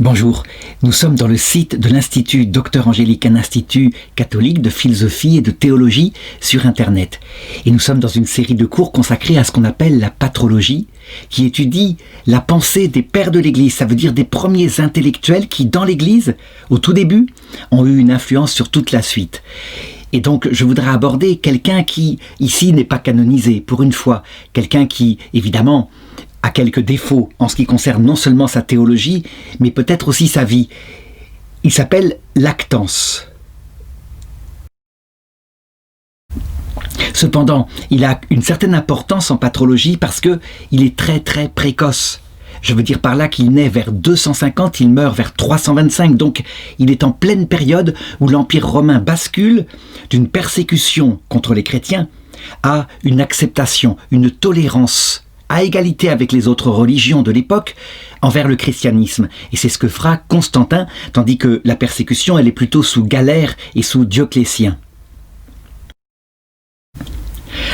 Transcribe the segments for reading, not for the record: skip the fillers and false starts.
Bonjour, nous sommes dans le site de l'Institut Dr Angélique, un institut catholique de philosophie et de théologie sur Internet. Et nous sommes dans une série de cours consacrés à ce qu'on appelle la patrologie, qui étudie la pensée des pères de l'Église, ça veut dire des premiers intellectuels qui, dans l'Église, au tout début, ont eu une influence sur toute la suite. Et donc, je voudrais aborder quelqu'un qui, ici, n'est pas canonisé, pour une fois. Quelqu'un qui, évidemment, a quelques défauts en ce qui concerne non seulement sa théologie, mais peut-être aussi sa vie. Il s'appelle Lactance. Cependant, il a une certaine importance en patrologie parce qu'il est très très précoce. Je veux dire par là qu'il naît vers 250, il meurt vers 325, donc il est en pleine période où l'Empire romain bascule d'une persécution contre les chrétiens à une acceptation, une tolérance à égalité avec les autres religions de l'époque envers le christianisme. Et c'est ce que fera Constantin, tandis que la persécution, elle est plutôt sous Galère et sous Dioclétien.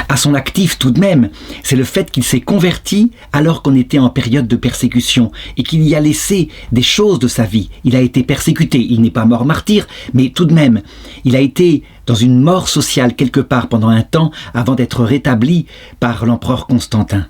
À son actif tout de même, c'est le fait qu'il s'est converti alors qu'on était en période de persécution et qu'il y a laissé des choses de sa vie. Il a été persécuté, il n'est pas mort martyr, mais tout de même, il a été dans une mort sociale quelque part pendant un temps avant d'être rétabli par l'empereur Constantin.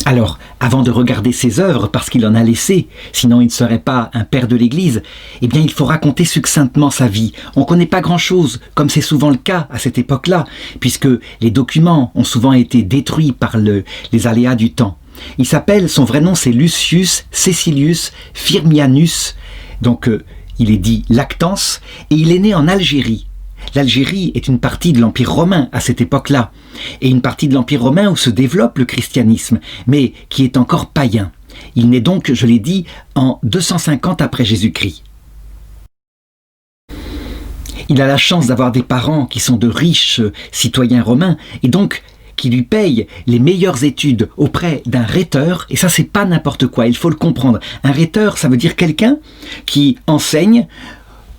Alors, avant de regarder ses œuvres, parce qu'il en a laissé, sinon il ne serait pas un père de l'Église, eh bien il faut raconter succinctement sa vie. On ne connaît pas grand-chose, comme c'est souvent le cas à cette époque-là, puisque les documents ont souvent été détruits par les aléas du temps. Son vrai nom c'est Lucius Caecilius Firmianus, donc il est dit Lactance, et il est né en Algérie. L'Algérie est une partie de l'Empire romain à cette époque-là, et une partie de l'Empire romain où se développe le christianisme, mais qui est encore païen. Il naît donc, je l'ai dit, en 250 après Jésus-Christ. Il a la chance d'avoir des parents qui sont de riches citoyens romains, et donc qui lui payent les meilleures études auprès d'un rhéteur, et ça c'est pas n'importe quoi, il faut le comprendre. Un rhéteur, ça veut dire quelqu'un qui enseigne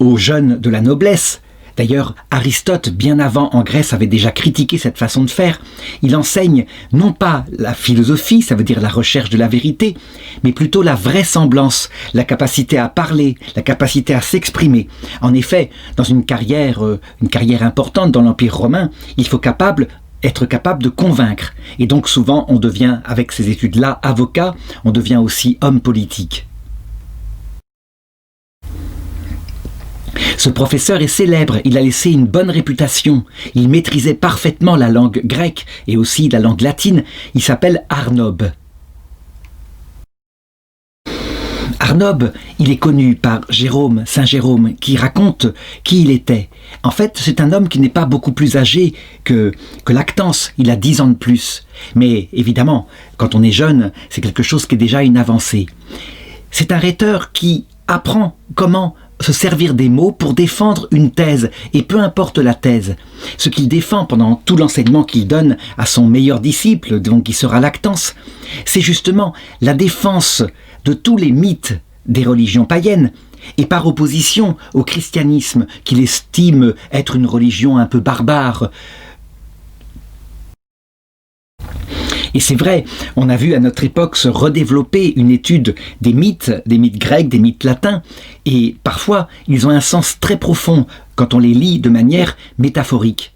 aux jeunes de la noblesse. D'ailleurs, Aristote, bien avant en Grèce, avait déjà critiqué cette façon de faire. Il enseigne non pas la philosophie, ça veut dire la recherche de la vérité, mais plutôt la vraisemblance, la capacité à parler, la capacité à s'exprimer. En effet, dans une carrière importante dans l'Empire romain, il faut être capable de convaincre. Et donc souvent, on devient, avec ces études-là, avocat, on devient aussi homme politique. Ce professeur est célèbre, il a laissé une bonne réputation, il maîtrisait parfaitement la langue grecque et aussi la langue latine, il s'appelle Arnobe. Arnobe, il est connu par Saint Jérôme, qui raconte qui il était. En fait, c'est un homme qui n'est pas beaucoup plus âgé que Lactance, il a 10 ans de plus. Mais évidemment, quand on est jeune, c'est quelque chose qui est déjà une avancée. C'est un rhéteur qui apprend comment se servir des mots pour défendre une thèse, et peu importe la thèse. Ce qu'il défend pendant tout l'enseignement qu'il donne à son meilleur disciple, donc qui sera Lactance, c'est justement la défense de tous les mythes des religions païennes, et par opposition au christianisme, qu'il estime être une religion un peu barbare. Et c'est vrai, on a vu à notre époque se redévelopper une étude des mythes grecs, des mythes latins, et parfois ils ont un sens très profond quand on les lit de manière métaphorique.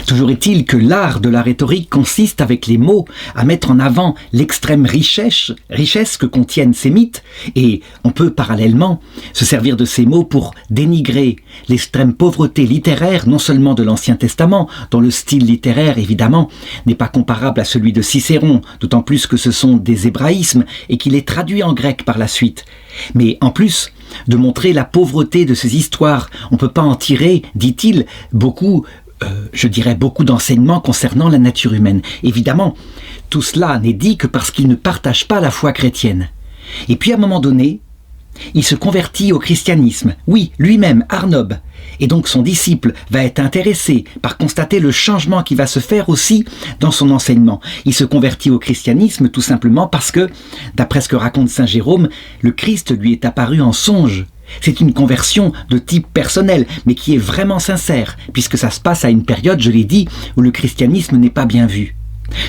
Toujours est-il que l'art de la rhétorique consiste avec les mots à mettre en avant l'extrême richesse que contiennent ces mythes, et on peut parallèlement se servir de ces mots pour dénigrer l'extrême pauvreté littéraire, non seulement de l'Ancien Testament, dont le style littéraire évidemment n'est pas comparable à celui de Cicéron, d'autant plus que ce sont des hébraïsmes et qu'il est traduit en grec par la suite, mais en plus de montrer la pauvreté de ces histoires. On ne peut pas en tirer, dit-il, beaucoup d'enseignements concernant la nature humaine. Évidemment, tout cela n'est dit que parce qu'il ne partage pas la foi chrétienne. Et puis à un moment donné, il se convertit au christianisme. Oui, lui-même, Arnobe. Et donc son disciple va être intéressé par constater le changement qui va se faire aussi dans son enseignement. Il se convertit au christianisme tout simplement parce que, d'après ce que raconte Saint Jérôme, le Christ lui est apparu en songe. C'est une conversion de type personnel, mais qui est vraiment sincère, puisque ça se passe à une période, je l'ai dit, où le christianisme n'est pas bien vu.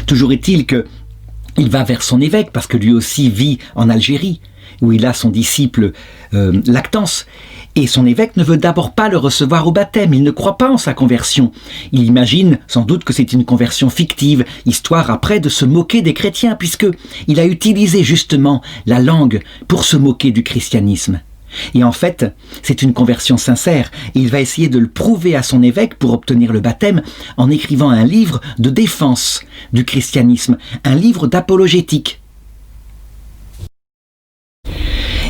Toujours est-il que il va vers son évêque, parce que lui aussi vit en Algérie, où il a son disciple Lactance. Et son évêque ne veut d'abord pas le recevoir au baptême, il ne croit pas en sa conversion. Il imagine sans doute que c'est une conversion fictive, histoire après de se moquer des chrétiens, puisque il a utilisé justement la langue pour se moquer du christianisme. Et en fait, c'est une conversion sincère, et il va essayer de le prouver à son évêque pour obtenir le baptême en écrivant un livre de défense du christianisme, un livre d'apologétique.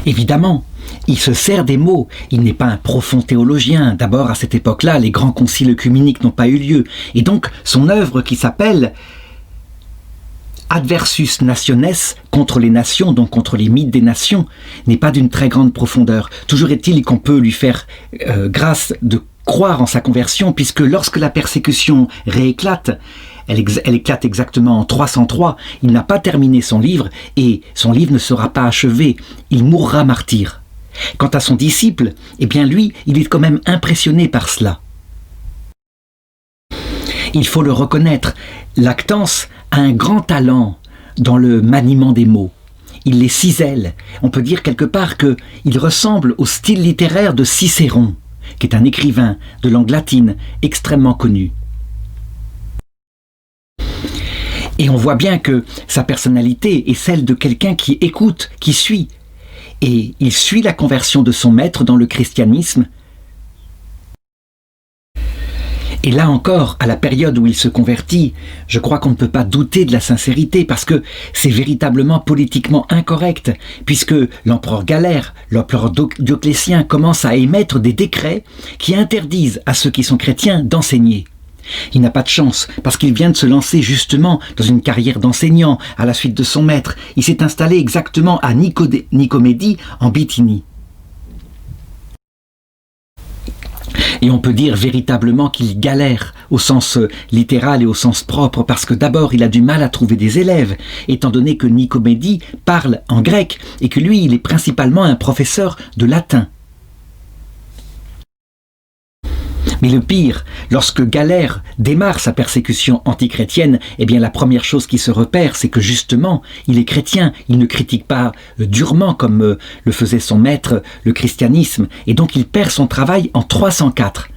Évidemment, il se sert des mots, il n'est pas un profond théologien. D'abord, à cette époque-là, les grands conciles œcuméniques n'ont pas eu lieu. Et donc, son œuvre qui s'appelle Adversus Nationes, contre les nations, donc contre les mythes des nations, n'est pas d'une très grande profondeur. Toujours est-il qu'on peut lui faire grâce de croire en sa conversion, puisque lorsque la persécution rééclate, elle éclate exactement en 303, il n'a pas terminé son livre, et son livre ne sera pas achevé, il mourra martyr. Quant à son disciple, eh bien lui, il est quand même impressionné par cela. Il faut le reconnaître, Lactance a un grand talent dans le maniement des mots. Il les cisèle. On peut dire quelque part qu'il ressemble au style littéraire de Cicéron, qui est un écrivain de langue latine extrêmement connu. Et on voit bien que sa personnalité est celle de quelqu'un qui écoute, qui suit. Et il suit la conversion de son maître dans le christianisme. Et là encore, à la période où il se convertit, je crois qu'on ne peut pas douter de la sincérité, parce que c'est véritablement politiquement incorrect, puisque l'empereur Galère, l'empereur Dioclétien commence à émettre des décrets qui interdisent à ceux qui sont chrétiens d'enseigner. Il n'a pas de chance, parce qu'il vient de se lancer justement dans une carrière d'enseignant à la suite de son maître. Il s'est installé exactement à Nicomédie, en Bithynie. Et on peut dire véritablement qu'il galère au sens littéral et au sens propre, parce que d'abord il a du mal à trouver des élèves, étant donné que Nicomédie parle en grec et que lui il est principalement un professeur de latin. Mais le pire, lorsque Galère démarre sa persécution antichrétienne, eh bien la première chose qui se repère, c'est que justement, il est chrétien, il ne critique pas durement comme le faisait son maître, le christianisme, et donc il perd son travail en 304.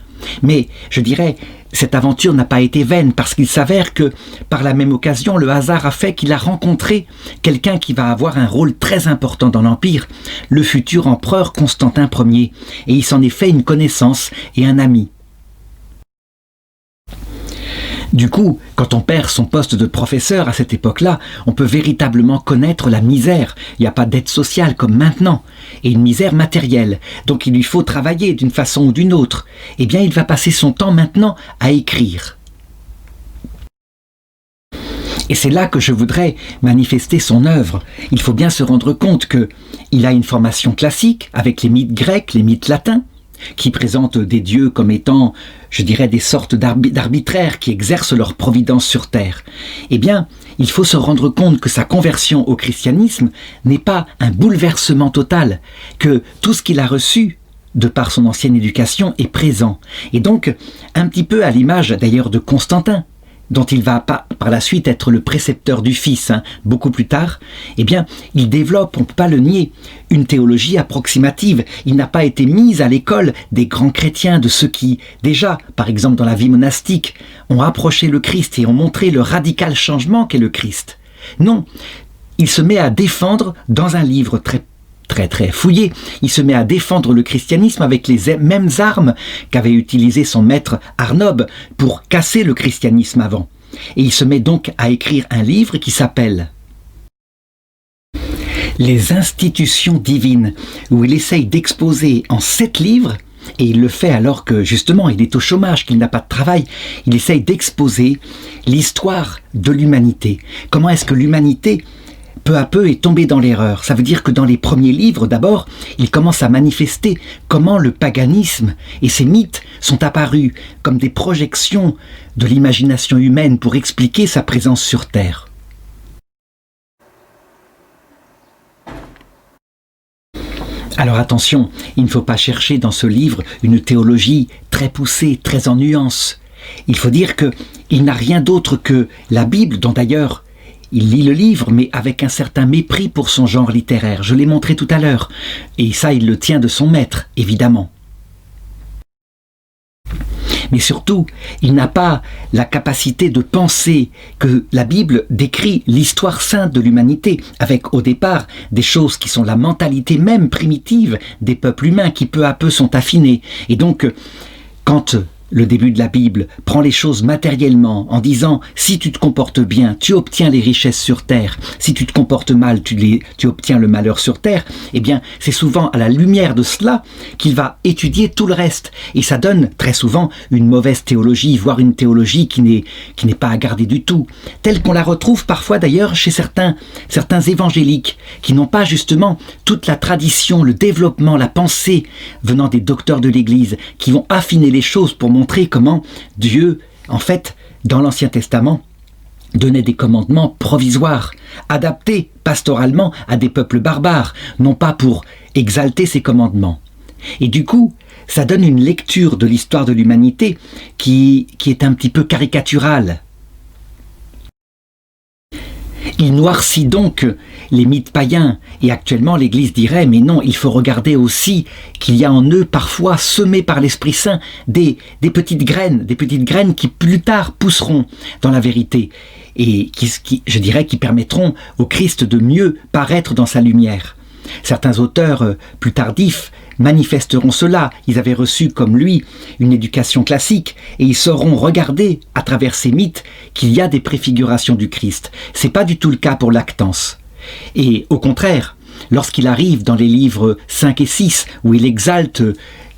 Mais, je dirais, cette aventure n'a pas été vaine, parce qu'il s'avère que, par la même occasion, le hasard a fait qu'il a rencontré quelqu'un qui va avoir un rôle très important dans l'Empire, le futur empereur Constantin Ier, et il s'en est fait une connaissance et un ami. Du coup, quand on perd son poste de professeur à cette époque-là, on peut véritablement connaître la misère. Il n'y a pas d'aide sociale comme maintenant, et une misère matérielle. Donc il lui faut travailler d'une façon ou d'une autre. Eh bien, il va passer son temps maintenant à écrire. Et c'est là que je voudrais manifester son œuvre. Il faut bien se rendre compte qu'il a une formation classique avec les mythes grecs, les mythes latins, qui présentent des dieux comme étant, je dirais, des sortes d'arbitraires qui exercent leur providence sur terre. Eh bien, il faut se rendre compte que sa conversion au christianisme n'est pas un bouleversement total, que tout ce qu'il a reçu de par son ancienne éducation est présent. Et donc, un petit peu à l'image d'ailleurs de Constantin, dont il va par la suite être le précepteur du Fils, beaucoup plus tard, eh bien, il développe, on ne peut pas le nier, une théologie approximative. Il n'a pas été mis à l'école des grands chrétiens, de ceux qui, déjà, par exemple dans la vie monastique, ont approché le Christ et ont montré le radical changement qu'est le Christ. Non, il se met à défendre dans un livre très fouillé, il se met à défendre le christianisme avec les mêmes armes qu'avait utilisé son maître Arnob pour casser le christianisme avant. Et il se met donc à écrire un livre qui s'appelle Les institutions divines, où il essaye d'exposer en 7 livres, et il le fait alors que justement il est au chômage, qu'il n'a pas de travail, il essaye d'exposer l'histoire de l'humanité. Comment est-ce que l'humanité peu à peu est tombé dans l'erreur. Ça veut dire que dans les premiers livres, d'abord, il commence à manifester comment le paganisme et ses mythes sont apparus comme des projections de l'imagination humaine pour expliquer sa présence sur Terre. Alors attention, il ne faut pas chercher dans ce livre une théologie très poussée, très en nuances. Il faut dire qu'il n'a rien d'autre que la Bible, dont d'ailleurs il lit le livre, mais avec un certain mépris pour son genre littéraire. Je l'ai montré tout à l'heure. Et ça, il le tient de son maître, évidemment. Mais surtout, il n'a pas la capacité de penser que la Bible décrit l'histoire sainte de l'humanité, avec au départ des choses qui sont la mentalité même primitive des peuples humains qui peu à peu sont affinés. Et donc, quand le début de la Bible prend les choses matériellement en disant « si tu te comportes bien, tu obtiens les richesses sur terre, si tu te comportes mal, tu obtiens le malheur sur terre », eh bien c'est souvent à la lumière de cela qu'il va étudier tout le reste. Et ça donne très souvent une mauvaise théologie, voire une théologie qui n'est pas à garder du tout, telle qu'on la retrouve parfois d'ailleurs chez certains évangéliques, qui n'ont pas justement toute la tradition, le développement, la pensée venant des docteurs de l'Église, qui vont affiner les choses pour montrer comment Dieu, en fait, dans l'Ancien Testament, donnait des commandements provisoires, adaptés pastoralement à des peuples barbares, non pas pour exalter ces commandements. Et du coup, ça donne une lecture de l'histoire de l'humanité qui est un petit peu caricaturale. Il noircit donc les mythes païens, et actuellement l'Église dirait, mais non, il faut regarder aussi qu'il y a en eux parfois semés par l'Esprit Saint des petites graines qui plus tard pousseront dans la vérité, et je dirais, qui permettront au Christ de mieux paraître dans sa lumière. Certains auteurs plus tardifs manifesteront cela. Ils avaient reçu comme lui une éducation classique et ils sauront regarder à travers ces mythes qu'il y a des préfigurations du Christ. C'est pas du tout le cas pour Lactance. Et au contraire, lorsqu'il arrive dans les livres 5 et 6 où il exalte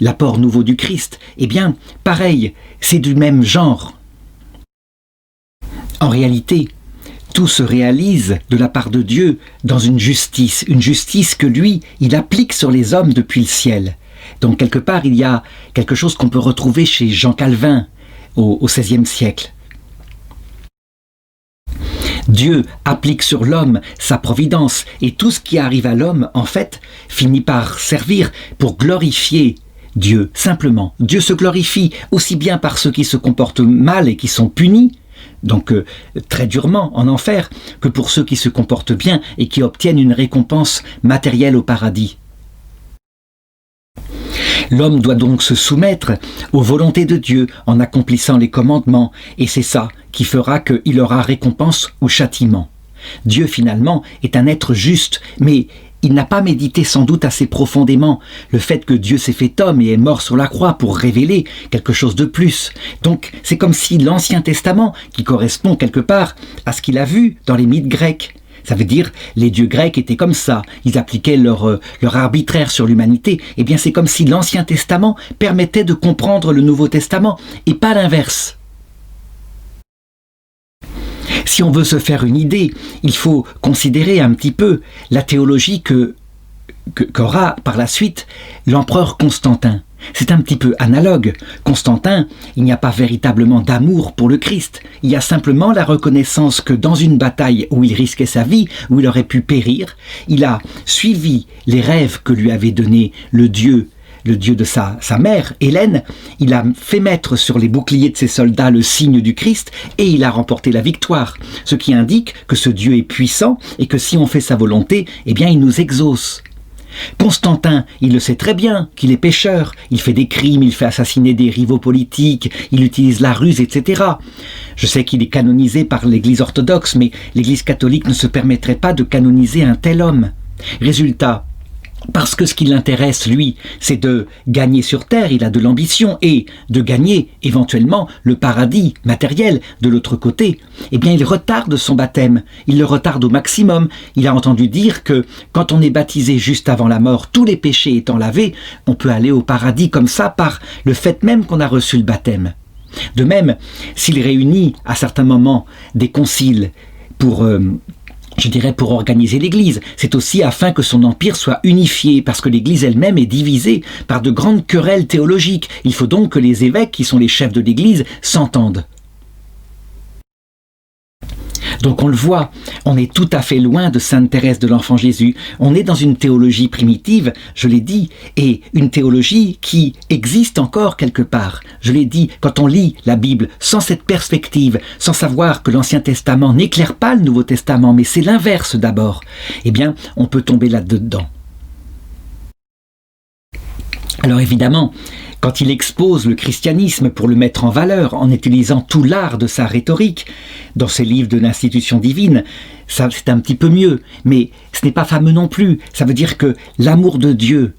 l'apport nouveau du Christ, eh bien, pareil, c'est du même genre. En réalité, tout se réalise de la part de Dieu dans une justice que lui, il applique sur les hommes depuis le ciel. Donc quelque part, il y a quelque chose qu'on peut retrouver chez Jean Calvin au XVIe siècle. Dieu applique sur l'homme sa providence et tout ce qui arrive à l'homme, en fait, finit par servir pour glorifier Dieu, simplement. Dieu se glorifie aussi bien par ceux qui se comportent mal et qui sont punis, donc très durement en enfer, que pour ceux qui se comportent bien et qui obtiennent une récompense matérielle au paradis. L'homme doit donc se soumettre aux volontés de Dieu en accomplissant les commandements, et c'est ça qui fera qu'il aura récompense ou châtiment. Dieu finalement est un être juste, mais il n'a pas médité sans doute assez profondément le fait que Dieu s'est fait homme et est mort sur la croix pour révéler quelque chose de plus. Donc c'est comme si l'Ancien Testament, qui correspond quelque part à ce qu'il a vu dans les mythes grecs, ça veut dire les dieux grecs étaient comme ça, ils appliquaient leur arbitraire sur l'humanité, eh bien c'est comme si l'Ancien Testament permettait de comprendre le Nouveau Testament et pas l'inverse. Si on veut se faire une idée, il faut considérer un petit peu la théologie qu'aura par la suite l'empereur Constantin. C'est un petit peu analogue. Constantin, il n'y a pas véritablement d'amour pour le Christ. Il y a simplement la reconnaissance que dans une bataille où il risquait sa vie, où il aurait pu périr, il a suivi les rêves que lui avait donnés le dieu de sa mère, Hélène. Il a fait mettre sur les boucliers de ses soldats le signe du Christ et il a remporté la victoire. Ce qui indique que ce Dieu est puissant et que si on fait sa volonté, eh bien il nous exauce. Constantin, il le sait très bien qu'il est pécheur, il fait des crimes, il fait assassiner des rivaux politiques, il utilise la ruse, etc. Je sais qu'il est canonisé par l'Église orthodoxe, mais l'Église catholique ne se permettrait pas de canoniser un tel homme. Résultat, parce que ce qui l'intéresse, lui, c'est de gagner sur terre, il a de l'ambition, et de gagner, éventuellement, le paradis matériel de l'autre côté, eh bien il retarde son baptême, il le retarde au maximum. Il a entendu dire que quand on est baptisé juste avant la mort, tous les péchés étant lavés, on peut aller au paradis comme ça par le fait même qu'on a reçu le baptême. De même, s'il réunit à certains moments des conciles pour organiser l'Église. C'est aussi afin que son empire soit unifié, parce que l'Église elle-même est divisée par de grandes querelles théologiques. Il faut donc que les évêques, qui sont les chefs de l'Église, s'entendent. Donc on le voit, on est tout à fait loin de Sainte Thérèse de l'Enfant Jésus. On est dans une théologie primitive, je l'ai dit, et une théologie qui existe encore quelque part. Je l'ai dit, quand on lit la Bible sans cette perspective, sans savoir que l'Ancien Testament n'éclaire pas le Nouveau Testament, mais c'est l'inverse d'abord, eh bien, on peut tomber là-dedans. Alors évidemment, quand il expose le christianisme pour le mettre en valeur en utilisant tout l'art de sa rhétorique dans ses livres de l'institution divine, ça c'est un petit peu mieux, mais ce n'est pas fameux non plus. Ça veut dire que l'amour de Dieu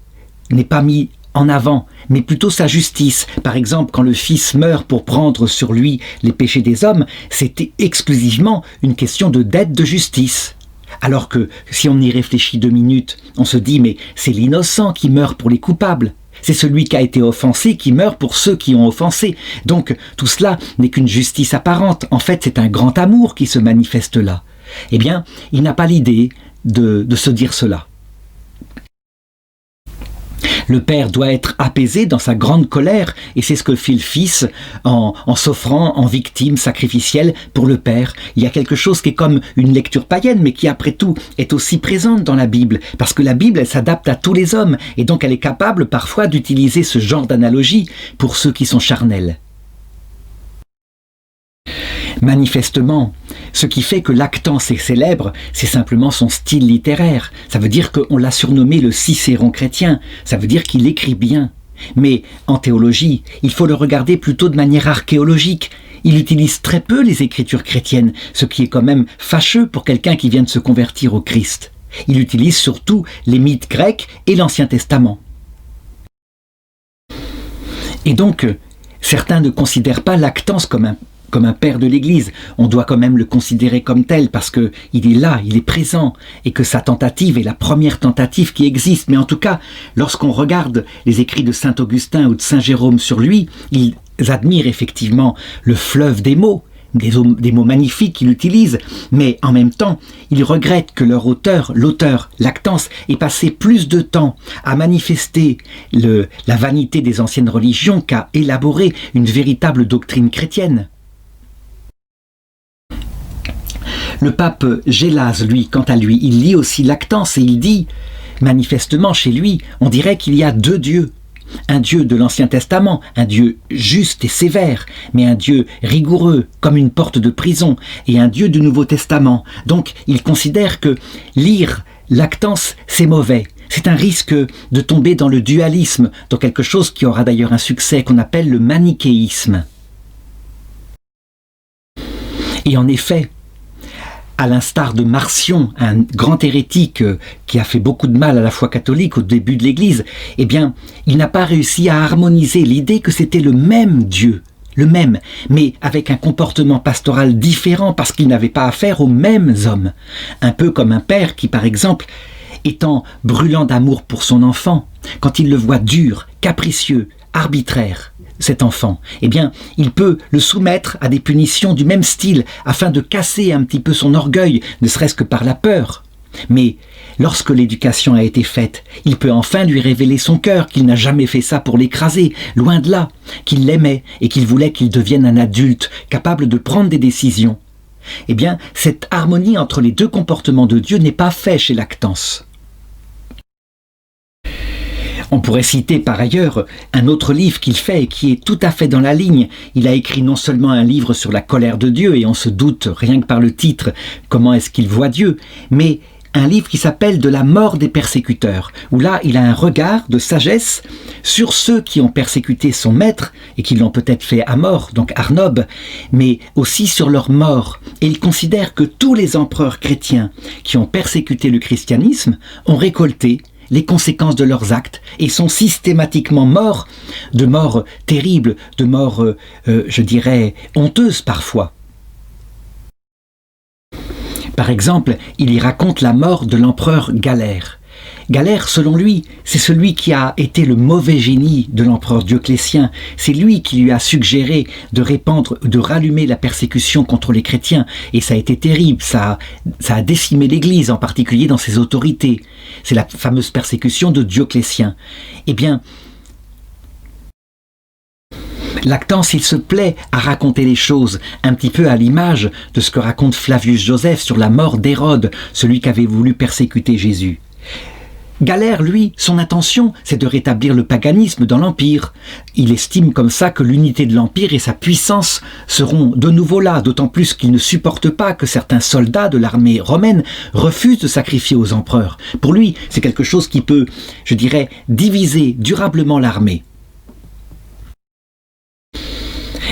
n'est pas mis en avant, mais plutôt sa justice. Par exemple, quand le Fils meurt pour prendre sur lui les péchés des hommes, c'était exclusivement une question de dette de justice. Alors que, si on y réfléchit 2 minutes, on se dit, mais c'est l'innocent qui meurt pour les coupables. C'est celui qui a été offensé qui meurt pour ceux qui ont offensé. Donc, tout cela n'est qu'une justice apparente. En fait, c'est un grand amour qui se manifeste là. Eh bien, il n'a pas l'idée de se dire cela. Le Père doit être apaisé dans sa grande colère, et c'est ce que fait le Fils en s'offrant en victime sacrificielle pour le Père. Il y a quelque chose qui est comme une lecture païenne, mais qui après tout est aussi présente dans la Bible, parce que la Bible, elle s'adapte à tous les hommes, et donc elle est capable parfois d'utiliser ce genre d'analogie pour ceux qui sont charnels. Manifestement, ce qui fait que Lactance est célèbre, c'est simplement son style littéraire. Ça veut dire qu'on l'a surnommé le Cicéron chrétien. Ça veut dire qu'il écrit bien. Mais en théologie, il faut le regarder plutôt de manière archéologique. Il utilise très peu les écritures chrétiennes, ce qui est quand même fâcheux pour quelqu'un qui vient de se convertir au Christ. Il utilise surtout les mythes grecs et l'Ancien Testament. Et donc, certains ne considèrent pas Lactance comme un père de l'Église. On doit quand même le considérer comme tel parce qu'il est là, il est présent et que sa tentative est la première tentative qui existe. Mais en tout cas, lorsqu'on regarde les écrits de Saint Augustin ou de Saint Jérôme sur lui, ils admirent effectivement le fleuve des mots, des mots magnifiques qu'il utilise, mais en même temps, ils regrettent que leur auteur, l'auteur Lactance, ait passé plus de temps à manifester la vanité des anciennes religions qu'à élaborer une véritable doctrine chrétienne. Le pape Gélase, lui, quant à lui, il lit aussi Lactance et il dit, manifestement chez lui, on dirait qu'il y a 2 dieux. Un Dieu de l'Ancien Testament, un Dieu juste et sévère, mais un Dieu rigoureux, comme une porte de prison, et un Dieu du Nouveau Testament. Donc, il considère que lire Lactance, c'est mauvais. C'est un risque de tomber dans le dualisme, dans quelque chose qui aura d'ailleurs un succès qu'on appelle le manichéisme. Et en effet, à l'instar de Marcion, un grand hérétique qui a fait beaucoup de mal à la foi catholique au début de l'Église, eh bien, il n'a pas réussi à harmoniser l'idée que c'était le même Dieu, le même, mais avec un comportement pastoral différent parce qu'il n'avait pas affaire aux mêmes hommes. Un peu comme un père qui, par exemple, étant brûlant d'amour pour son enfant, quand il le voit dur, capricieux, arbitraire, cet enfant, eh bien, il peut le soumettre à des punitions du même style afin de casser un petit peu son orgueil, ne serait-ce que par la peur. Mais lorsque l'éducation a été faite, il peut enfin lui révéler son cœur, qu'il n'a jamais fait ça pour l'écraser, loin de là, qu'il l'aimait et qu'il voulait qu'il devienne un adulte, capable de prendre des décisions. Eh bien, cette harmonie entre les 2 comportements de Dieu n'est pas faite chez Lactance. On pourrait citer par ailleurs un autre livre qu'il fait et qui est tout à fait dans la ligne. Il a écrit non seulement un livre sur la colère de Dieu, et on se doute rien que par le titre comment est-ce qu'il voit Dieu, mais un livre qui s'appelle « De la mort des persécuteurs », où là il a un regard de sagesse sur ceux qui ont persécuté son maître et qui l'ont peut-être fait à mort, donc Arnob, mais aussi sur leur mort. Et il considère que tous les empereurs chrétiens qui ont persécuté le christianisme ont récolté les conséquences de leurs actes et sont systématiquement morts, de morts terribles, de morts, je dirais, honteuses parfois. Par exemple, il y raconte la mort de l'empereur Galère. Galère, selon lui, c'est celui qui a été le mauvais génie de l'empereur Dioclétien. C'est lui qui lui a suggéré de rallumer la persécution contre les chrétiens. Et ça a été terrible, ça a décimé l'Église, en particulier dans ses autorités. C'est la fameuse persécution de Dioclétien. Eh bien, Lactance, il se plaît à raconter les choses, un petit peu à l'image de ce que raconte Flavius Joseph sur la mort d'Hérode, celui qui avait voulu persécuter Jésus. Galère, lui, son intention, c'est de rétablir le paganisme dans l'Empire. Il estime comme ça que l'unité de l'Empire et sa puissance seront de nouveau là, d'autant plus qu'il ne supporte pas que certains soldats de l'armée romaine refusent de sacrifier aux empereurs. Pour lui, c'est quelque chose qui peut, je dirais, diviser durablement l'armée.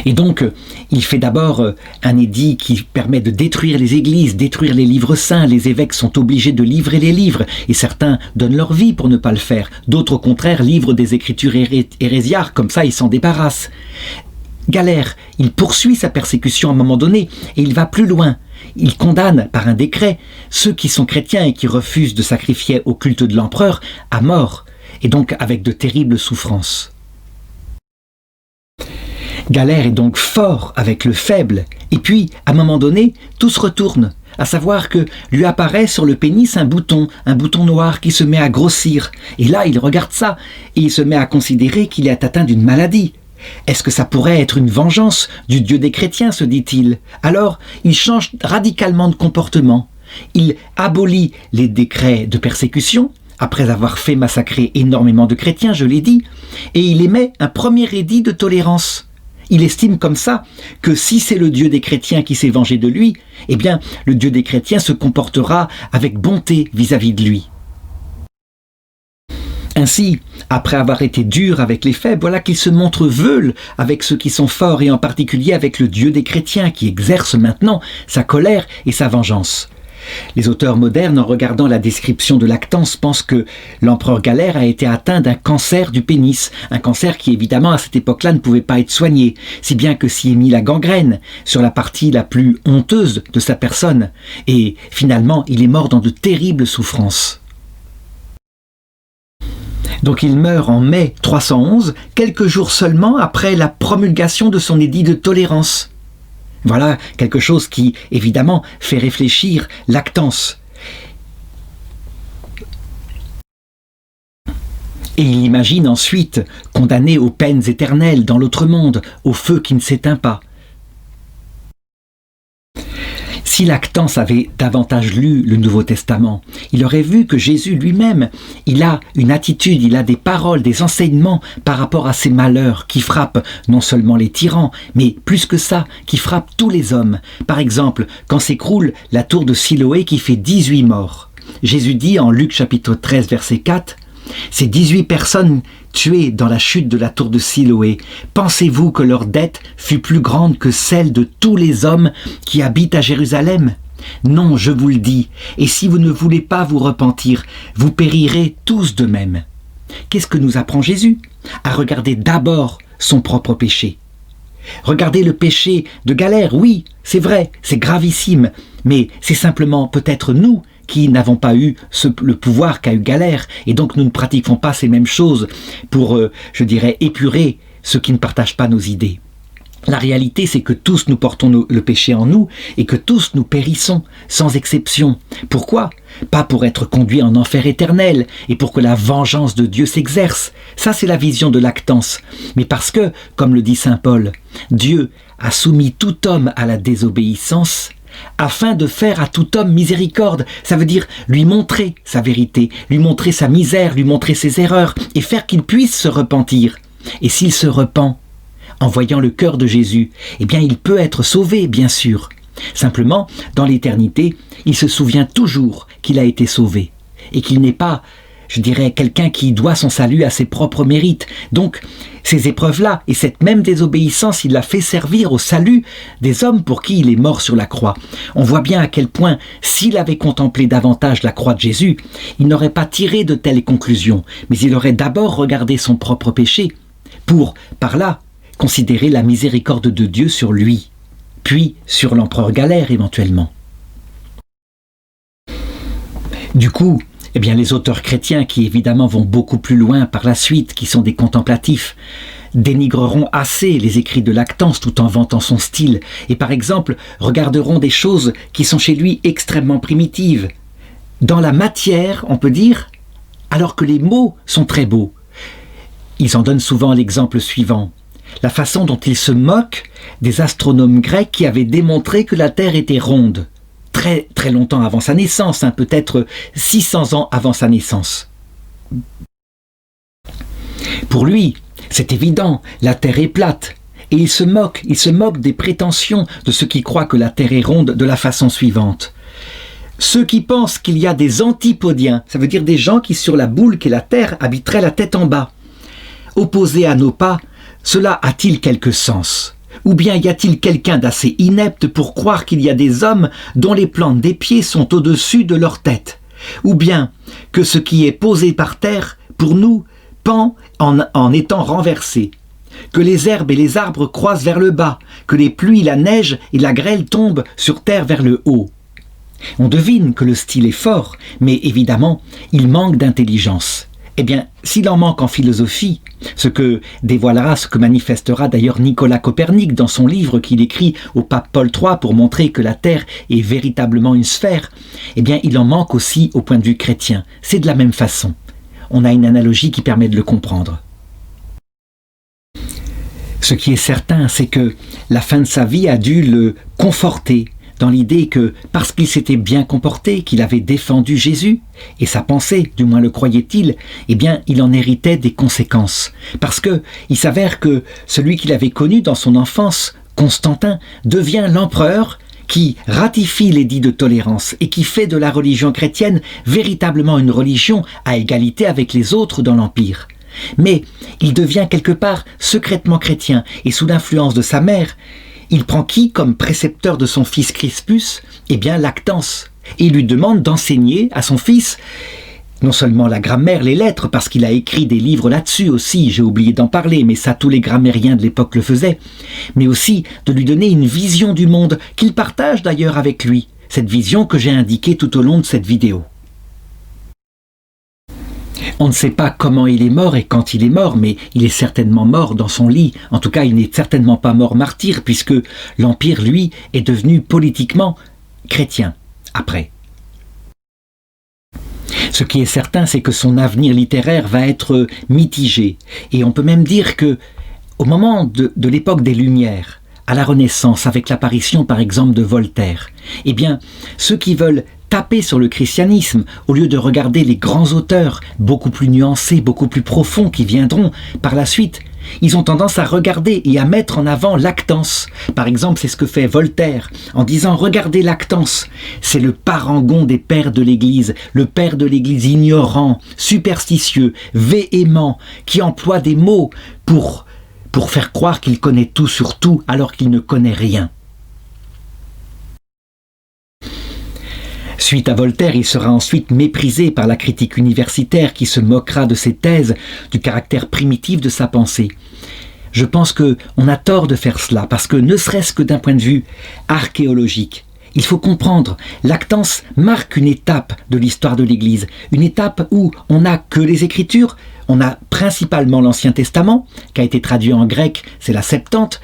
Et donc, il fait d'abord un édit qui permet de détruire les églises, détruire les livres saints. Les évêques sont obligés de livrer les livres, et certains donnent leur vie pour ne pas le faire. D'autres, au contraire, livrent des écritures hérésiarques, comme ça ils s'en débarrassent. Galère, il poursuit sa persécution à un moment donné, et il va plus loin. Il condamne, par un décret, ceux qui sont chrétiens et qui refusent de sacrifier au culte de l'empereur à mort, et donc avec de terribles souffrances. Galère est donc fort avec le faible, et puis, à un moment donné, tout se retourne, à savoir que lui apparaît sur le pénis un bouton noir qui se met à grossir, et là il regarde ça, et il se met à considérer qu'il est atteint d'une maladie. Est-ce que ça pourrait être une vengeance du Dieu des chrétiens, se dit-il? Alors, il change radicalement de comportement. Il abolit les décrets de persécution, après avoir fait massacrer énormément de chrétiens, je l'ai dit, et il émet un premier édit de tolérance. Il estime comme ça que si c'est le Dieu des chrétiens qui s'est vengé de lui, eh bien, le Dieu des chrétiens se comportera avec bonté vis-à-vis de lui. Ainsi, après avoir été dur avec les faibles, voilà qu'il se montre veule avec ceux qui sont forts, et en particulier avec le Dieu des chrétiens qui exerce maintenant sa colère et sa vengeance. Les auteurs modernes, en regardant la description de Lactance, pensent que l'empereur Galère a été atteint d'un cancer du pénis, un cancer qui évidemment à cette époque-là ne pouvait pas être soigné, si bien que s'y est mis la gangrène sur la partie la plus honteuse de sa personne, et finalement il est mort dans de terribles souffrances. Donc il meurt en mai 311, quelques jours seulement après la promulgation de son édit de tolérance. Voilà quelque chose qui, évidemment, fait réfléchir Lactance. Et il imagine ensuite, condamné aux peines éternelles dans l'autre monde, au feu qui ne s'éteint pas. Si Lactance avait davantage lu le Nouveau Testament, il aurait vu que Jésus lui-même, il a une attitude, il a des paroles, des enseignements par rapport à ces malheurs qui frappent non seulement les tyrans, mais plus que ça, qui frappent tous les hommes. Par exemple, quand s'écroule la tour de Siloé qui fait 18 morts. Jésus dit en Luc chapitre 13 verset 4, « Ces 18 personnes tuées dans la chute de la tour de Siloé, pensez-vous que leur dette fut plus grande que celle de tous les hommes qui habitent à Jérusalem? Non, je vous le dis, et si vous ne voulez pas vous repentir, vous périrez tous de même. » Qu'est-ce que nous apprend Jésus? À regarder d'abord son propre péché. Regardez le péché de Galère, oui, c'est vrai, c'est gravissime, mais c'est simplement peut-être nous qui n'avons pas eu le pouvoir qu'a eu Galère, et donc nous ne pratiquons pas ces mêmes choses pour, je dirais, épurer ceux qui ne partagent pas nos idées. La réalité, c'est que tous nous portons le péché en nous, et que tous nous périssons, sans exception. Pourquoi? Pas pour être conduits en enfer éternel, et pour que la vengeance de Dieu s'exerce. Ça, c'est la vision de Lactance. Mais parce que, comme le dit saint Paul, Dieu a soumis tout homme à la désobéissance, afin de faire à tout homme miséricorde. Ça veut dire lui montrer sa vérité, lui montrer sa misère, lui montrer ses erreurs, et faire qu'il puisse se repentir. Et s'il se repent, en voyant le cœur de Jésus, eh bien il peut être sauvé, bien sûr. Simplement, dans l'éternité, il se souvient toujours qu'il a été sauvé, et qu'il n'est pas, je dirais, quelqu'un qui doit son salut à ses propres mérites. Donc, ces épreuves-là, et cette même désobéissance, il l'a fait servir au salut des hommes pour qui il est mort sur la croix. On voit bien à quel point, s'il avait contemplé davantage la croix de Jésus, il n'aurait pas tiré de telles conclusions, mais il aurait d'abord regardé son propre péché, pour, par là, considérer la miséricorde de Dieu sur lui, puis sur l'empereur Galère éventuellement. Du coup, eh bien, les auteurs chrétiens, qui évidemment vont beaucoup plus loin par la suite, qui sont des contemplatifs, dénigreront assez les écrits de Lactance tout en vantant son style, et par exemple regarderont des choses qui sont chez lui extrêmement primitives. Dans la matière, on peut dire, alors que les mots sont très beaux. Ils en donnent souvent l'exemple suivant. la façon dont il se moque des astronomes grecs qui avaient démontré que la Terre était ronde, très très longtemps avant sa naissance, peut-être 600 ans avant sa naissance. Pour lui, c'est évident, la Terre est plate, et il se moque des prétentions de ceux qui croient que la Terre est ronde de la façon suivante. Ceux qui pensent qu'il y a des antipodiens, ça veut dire des gens qui sur la boule qu'est la Terre habiteraient la tête en bas. Opposés à nos pas, cela a-t-il quelque sens ? Ou bien y a-t-il quelqu'un d'assez inepte pour croire qu'il y a des hommes dont les plantes des pieds sont au-dessus de leur tête ? Ou bien que ce qui est posé par terre, pour nous, pend en étant renversé ? Que les herbes et les arbres croissent vers le bas, que les pluies, la neige et la grêle tombent sur terre vers le haut ? On devine que le style est fort, mais évidemment, il manque d'intelligence. Eh bien, s'il en manque en philosophie, ce que dévoilera, ce que manifestera d'ailleurs Nicolas Copernic dans son livre qu'il écrit au pape Paul III pour montrer que la Terre est véritablement une sphère, eh bien, il en manque aussi au point de vue chrétien. C'est de la même façon. On a une analogie qui permet de le comprendre. Ce qui est certain, c'est que la fin de sa vie a dû le conforter dans l'idée que, parce qu'il s'était bien comporté, qu'il avait défendu Jésus, et sa pensée, du moins le croyait-il, eh bien, il en héritait des conséquences. Parce que il s'avère que celui qu'il avait connu dans son enfance, Constantin, devient l'empereur qui ratifie l'édit de tolérance et qui fait de la religion chrétienne véritablement une religion à égalité avec les autres dans l'Empire. Mais il devient quelque part secrètement chrétien, et sous l'influence de sa mère, il prend qui comme précepteur de son fils Crispus ? Eh bien, Lactance. Et il lui demande d'enseigner à son fils non seulement la grammaire, les lettres, parce qu'il a écrit des livres là-dessus aussi, j'ai oublié d'en parler, mais ça tous les grammairiens de l'époque le faisaient, mais aussi de lui donner une vision du monde, qu'il partage d'ailleurs avec lui, cette vision que j'ai indiquée tout au long de cette vidéo. On ne sait pas comment il est mort et quand il est mort, mais il est certainement mort dans son lit. En tout cas, il n'est certainement pas mort martyr, puisque l'Empire, lui, est devenu politiquement chrétien, après. Ce qui est certain, c'est que son avenir littéraire va être mitigé. Et on peut même dire que, au moment de l'époque des Lumières, à la Renaissance, avec l'apparition par exemple de Voltaire, eh bien, ceux qui veulent taper sur le christianisme, au lieu de regarder les grands auteurs, beaucoup plus nuancés, beaucoup plus profonds, qui viendront par la suite, ils ont tendance à regarder et à mettre en avant Lactance. Par exemple, c'est ce que fait Voltaire, en disant « Regardez Lactance, c'est le parangon des pères de l'Église, le père de l'Église ignorant, superstitieux, véhément, qui emploie des mots pour faire croire qu'il connaît tout sur tout, alors qu'il ne connaît rien. » Suite à Voltaire, il sera ensuite méprisé par la critique universitaire qui se moquera de ses thèses, du caractère primitif de sa pensée. Je pense qu'on a tort de faire cela, parce que ne serait-ce que d'un point de vue archéologique, il faut comprendre, Lactance marque une étape de l'histoire de l'Église, une étape où on n'a que les Écritures, on a principalement l'Ancien Testament, qui a été traduit en grec, c'est la Septante,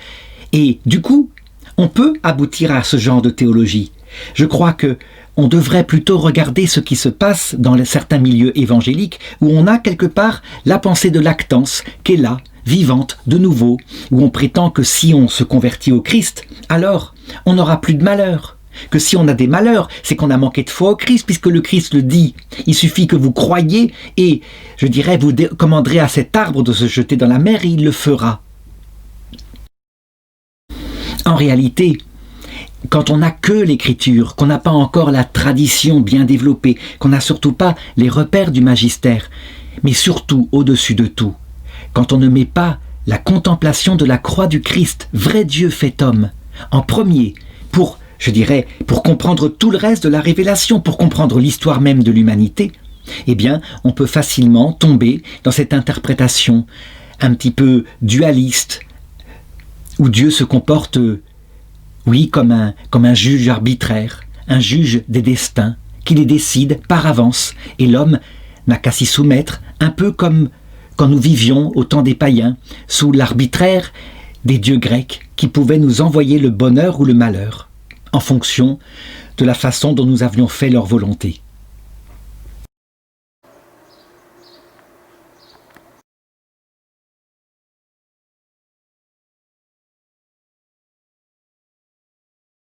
et du coup, on peut aboutir à ce genre de théologie. Je crois que on devrait plutôt regarder ce qui se passe dans certains milieux évangéliques où on a quelque part la pensée de Lactance qui est là, vivante, de nouveau, où on prétend que si on se convertit au Christ, alors on n'aura plus de malheur. Que si on a des malheurs, c'est qu'on a manqué de foi au Christ, puisque le Christ le dit. Il suffit que vous croyiez et, je dirais, vous commanderez à cet arbre de se jeter dans la mer et il le fera. En réalité, quand on n'a que l'écriture, qu'on n'a pas encore la tradition bien développée, qu'on n'a surtout pas les repères du magistère, mais surtout, au-dessus de tout, quand on ne met pas la contemplation de la croix du Christ, vrai Dieu fait homme, en premier, pour comprendre tout le reste de la révélation, pour comprendre l'histoire même de l'humanité, eh bien, on peut facilement tomber dans cette interprétation un petit peu dualiste, où Dieu se comporte oui, comme un juge arbitraire, un juge des destins, qui les décide par avance, et l'homme n'a qu'à s'y soumettre, un peu comme quand nous vivions au temps des païens, sous l'arbitraire des dieux grecs, qui pouvaient nous envoyer le bonheur ou le malheur, en fonction de la façon dont nous avions fait leur volonté.